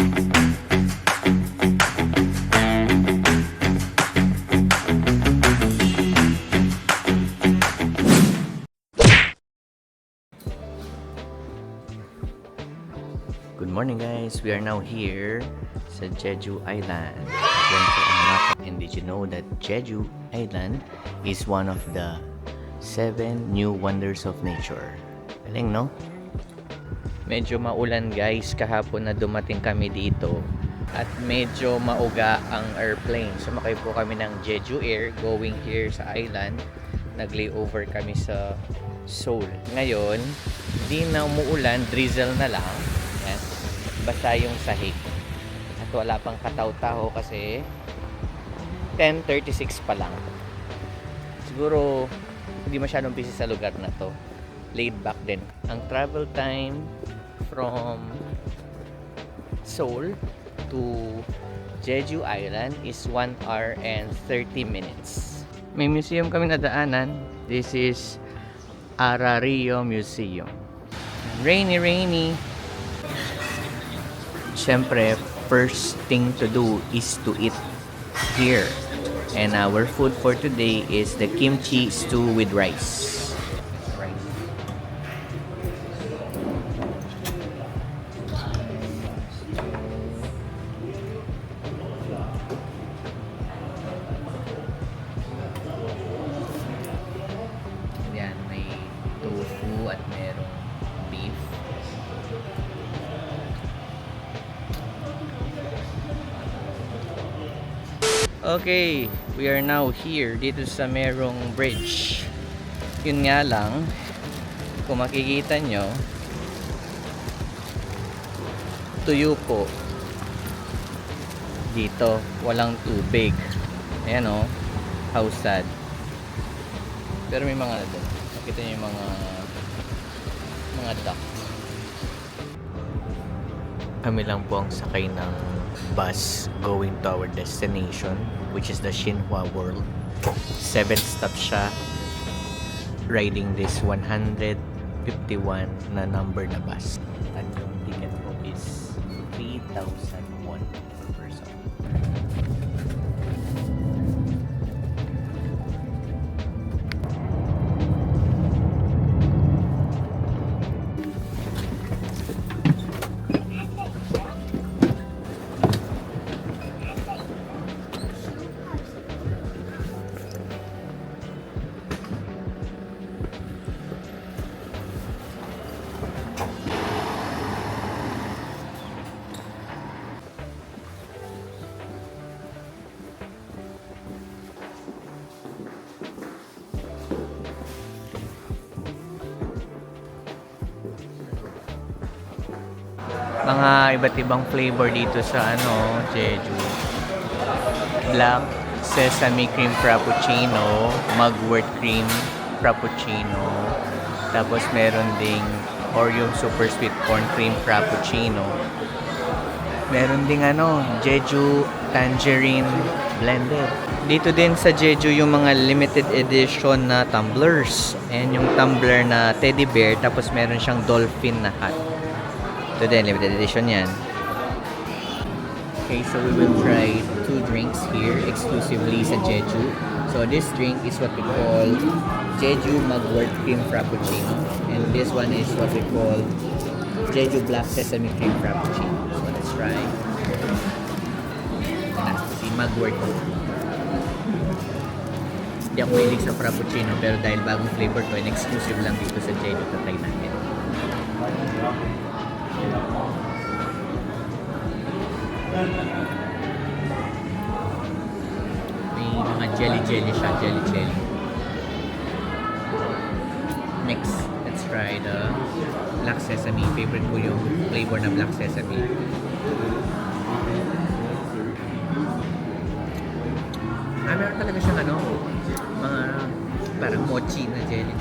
Good morning guys, we are now here sa Jeju Island. Again po ang map. And did you know that Jeju Island is one of the 7 new wonders of nature? Galing no? Medyo maulan guys kahapon na dumating kami dito. At medyo mauga ang airplane. Sumakay po kami ng Jeju Air going here sa island. Nag-layover kami sa Seoul. Ngayon, hindi na umuulan, drizzle na lang. Yan. Basta yung sahig. At wala pang kataw-taho kasi 10:36 pa lang. Siguro hindi masyadong busy sa lugar na to. Laid back din. Ang travel time from Seoul to Jeju Island is 1 hour and 30 minutes. May museum kami nadaanan. This is Arario Museum. Rainy. Siyempre, first thing to do is to eat here. And our food for today is the kimchi stew with rice. Yan, may tofu at merong beef. Okay, we are now here dito sa merong bridge. Yun nga lang, kung makikita nyo, tuyo po dito, walang tubig. Ayan o, how sad. Pero may mga doon, nakita nyo yung mga duck. Kami lang po ang sakay ng bus going to our destination, which is the Shinhwa World. 7 stops siya, riding this 151 na number na bus. At yung ticket po is 3,000 won per person. Mga iba't ibang flavor dito sa Jeju. Black sesame cream frappuccino, mugwort cream frappuccino. Tapos meron ding Oreo super sweet corn cream frappuccino. Meron ding Jeju tangerine blended. Dito din sa Jeju yung mga limited edition na tumblers. And yung tumbler na teddy bear, tapos meron siyang dolphin na hat. Ito din, limited edition yan. Okay, so we will try 2 drinks here exclusively sa Jeju. So this drink is what we call Jeju Mugwort Cream Frappuccino. And this one is what we call Jeju Black Sesame Cream Frappuccino. So let's try. Si Mugwort. Hindi ako mahilig sa Frappuccino, pero dahil bagong flavor to and exclusive lang dito sa Jeju, tatry natin. May mga jelly siya, jelly. Next, let's try the black sesame. Favorite ko yung flavor na black sesame. Meron talaga siyang mga parang mochi na jelly.